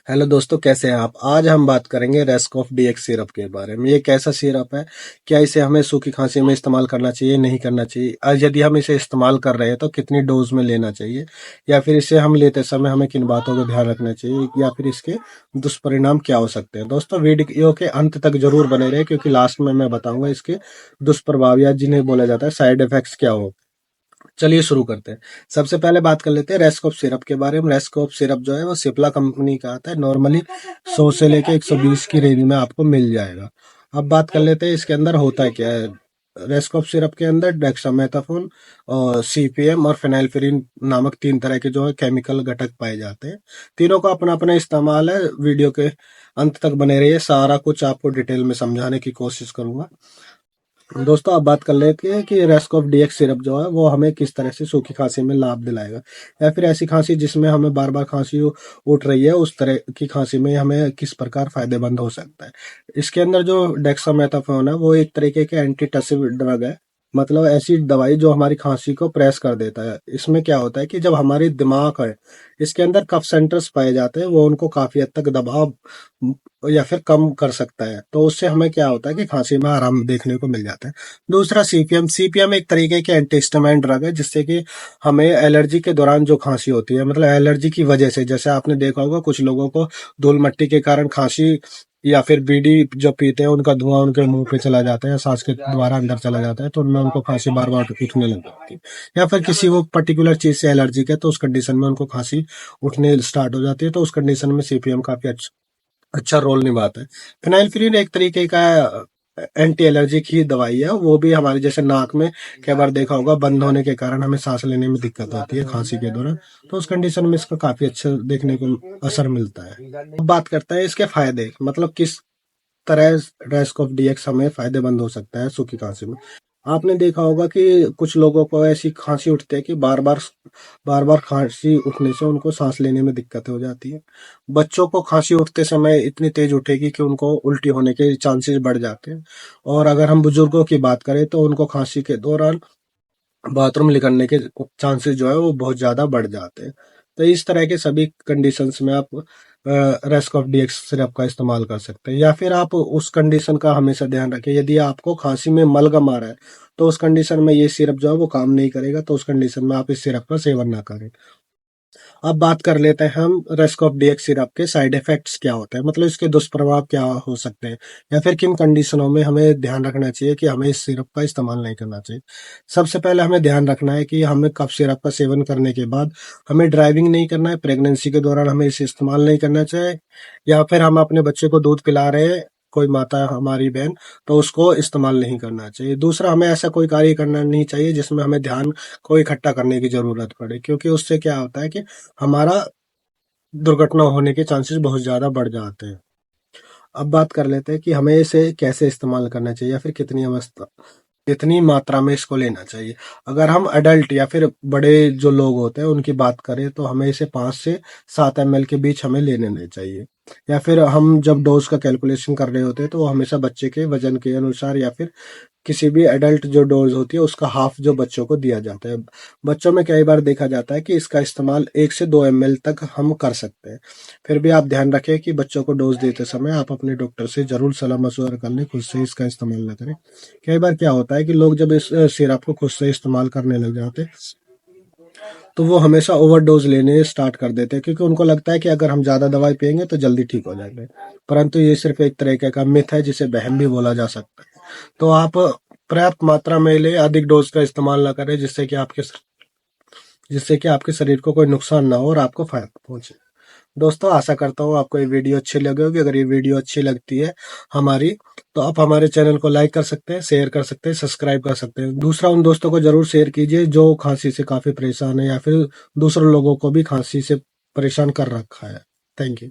Hello दोस्तों, कैसे हैं आप। आज हम बात करेंगे रेस्कॉफ डीएक्स सिरप के बारे में। ये एक ऐसा सिरप है, क्या इसे हमें सूखी खांसी में इस्तेमाल करना चाहिए, नहीं करना चाहिए। यदि हम इसे इस्तेमाल कर रहे हैं तो कितनी डोज में लेना चाहिए, या फिर इसे हम लेते समय हमें किन बातों का ध्यान रखना चाहिए, या फिर इसके दुष्परिणाम क्या हो सकते हैं। दोस्तों, वीडियो के अंत तक जरूर बने रहे, क्योंकि लास्ट में मैं बताऊंगा इसके दुष्प्रभाव या जिन्हें बोला जाता है साइड इफेक्ट्स क्या हो। चलिए शुरू करते हैं। सबसे पहले बात कर लेते हैं रेस्कोप सिरप के बारे में। रेस्कोप सिरप जो है वो सिप्ला कंपनी का आता है। नॉर्मली 100 से लेके 120 की रेंज में आपको मिल जाएगा। अब बात कर लेते हैं इसके अंदर होता है क्या है। रेस्कोप सिरप के अंदर डेक्सामेथासोन और सीपीएम और फेनाइलफ्यूरिन नामक 3 तरह के जो है केमिकल घटक पाए जाते हैं। तीनों का अपना अपना इस्तेमाल है। वीडियो के अंत तक बने रहिए, सारा कुछ आपको डिटेल में समझाने की कोशिश करूंगा। दोस्तों, अब बात कर लेते हैं कि रेस्कॉफ डीएक्स सिरप जो है वो हमें किस तरह से सूखी खांसी में लाभ दिलाएगा, या फिर ऐसी खांसी जिसमें हमें बार बार खांसी उठ रही है, उस तरह की खांसी में हमें किस प्रकार फायदेमंद हो सकता है। इसके अंदर जो डेक्सामेथासोन है वो एक तरीके के एंटीटसिव ड्रग है। मतलब ऐसी दवाई जो हमारी खांसी को प्रेस कर देता है। इसमें क्या होता है कि जब हमारी दिमाग है, इसके अंदर कफ सेंटर्स पाए जाते हैं, वो उनको काफी हद तक दबाव या फिर कम कर सकता है। तो उससे हमें क्या होता है कि खांसी में आराम देखने को मिल जाता है। दूसरा सीपीएम। सीपीएम एक तरीके के एंटीहिस्टामाइन ड्रग है, जिससे कि हमें एलर्जी के दौरान जो खांसी होती है, मतलब एलर्जी की वजह से, जैसे आपने देखा होगा कुछ लोगों को धूल मट्टी के कारण खांसी, या फिर बीड़ी जो पीते हैं उनका धुआं उनके मुंह पे चला जाता है या सांस के द्वारा अंदर चला जाता है, तो उनमें उनको खांसी बार बार उठने लग जाती है। या फिर किसी वो पर्टिकुलर चीज से एलर्जिक है, तो उस कंडीशन में उनको खांसी उठने स्टार्ट हो जाती है। तो उस कंडीशन में सीपीएम काफी अच्छा रोल निभाता है। फिनाइलफ्यूरिन एक तरीके का एंटी एलर्जिक ही दवाई है। वो भी हमारे जैसे नाक में कई बार देखा होगा बंद होने के कारण हमें सांस लेने में दिक्कत होती है खांसी के दौरान, तो उस कंडीशन में इसका काफी अच्छा देखने को असर मिलता है। अब बात करते हैं इसके फायदे, मतलब किस तरह रेस्क डीएक्स हमें फायदेमंद हो सकता है सूखी खांसी में। आपने देखा होगा कि कुछ लोगों को ऐसी खांसी उठती है कि बार बार खांसी उठने से उनको सांस लेने में दिक्कत हो जाती है। बच्चों को खांसी उठते समय इतनी तेज उठेगी कि उनको उल्टी होने के चांसेस बढ़ जाते हैं। और अगर हम बुजुर्गों की बात करें तो उनको खांसी के दौरान बाथरूम निकलने के चांसेस जो है वो बहुत ज्यादा बढ़ जाते हैं। तो इस तरह के सभी कंडीशंस में आप रेस्क ऑफ डीएक्स सिरप का इस्तेमाल कर सकते हैं। या फिर आप उस कंडीशन का हमेशा ध्यान रखें, यदि आपको खांसी में मलगम आ रहा है तो उस कंडीशन में ये सिरप जो है वो काम नहीं करेगा, तो उस कंडीशन में आप इस सिरप का सेवन ना करें। अब बात कर लेते हैं हम रेस्क ऑफ डीएक्स सिरप के साइड इफेक्ट्स क्या होते हैं, मतलब इसके दुष्प्रभाव क्या हो सकते हैं, या फिर किन कंडीशनों में हमें ध्यान रखना चाहिए कि हमें इस सिरप का इस्तेमाल नहीं करना चाहिए। सबसे पहले हमें ध्यान रखना है कि हमें कफ सिरप का सेवन करने के बाद हमें ड्राइविंग नहीं करना है। प्रेगनेंसी के दौरान हमें इसे इस्तेमाल नहीं करना चाहिए। या फिर हम अपने बच्चे को दूध पिला रहे हैं, कोई माता हमारी बहन, तो उसको इस्तेमाल नहीं करना चाहिए। दूसरा, हमें ऐसा कोई कार्य करना नहीं चाहिए जिसमें हमें ध्यान को इकट्ठा करने की जरूरत पड़े, क्योंकि उससे क्या होता है कि हमारा दुर्घटना होने के चांसेस बहुत ज़्यादा बढ़ जाते हैं। अब बात कर लेते हैं कि हमें इसे कैसे इस्तेमाल करना चाहिए, या फिर कितनी मात्रा में इसको लेना चाहिए। अगर हम अडल्ट या फिर बड़े जो लोग होते हैं उनकी बात करें तो हमें इसे 5 से 7 ml के बीच हमें ले लेना चाहिए। या फिर हम जब डोज का कैलकुलेशन कर रहे होते हैं तो वो हमेशा बच्चे के वजन के अनुसार, या फिर किसी भी एडल्ट जो डोज होती है उसका हाफ जो बच्चों को दिया जाता है। बच्चों में कई बार देखा जाता है कि इसका इस्तेमाल 1 से 2 ml तक हम कर सकते हैं। फिर भी आप ध्यान रखें कि बच्चों को डोज देते समय आप अपने डॉक्टर से जरूर सलाह मशवरा कर लें, खुद से इसका इस्तेमाल ना करें। कई बार क्या होता है कि लोग जब इस सिरप को खुद से इस्तेमाल करने लग जाते हैं तो वो हमेशा ओवरडोज लेने स्टार्ट कर देते हैं, क्योंकि उनको लगता है कि अगर हम ज्यादा दवाई पियेंगे तो जल्दी ठीक हो जाएंगे। परंतु ये सिर्फ एक तरीके का मिथ है, जिसे वहम भी बोला जा सकता है। तो आप पर्याप्त मात्रा में ले, अधिक डोज का इस्तेमाल ना करें, जिससे कि आपके शरीर को कोई नुकसान ना हो और आपको फायदा पहुंचे। दोस्तों, आशा करता हूँ आपको ये वीडियो अच्छी लगी होगी। अगर ये वीडियो अच्छी लगती है हमारी, तो आप हमारे चैनल को लाइक कर सकते हैं, शेयर कर सकते हैं, सब्सक्राइब कर सकते हैं। दूसरा, उन दोस्तों को जरूर शेयर कीजिए जो खांसी से काफी परेशान है, या फिर दूसरे लोगों को भी खांसी से परेशान कर रखा है। Thank you.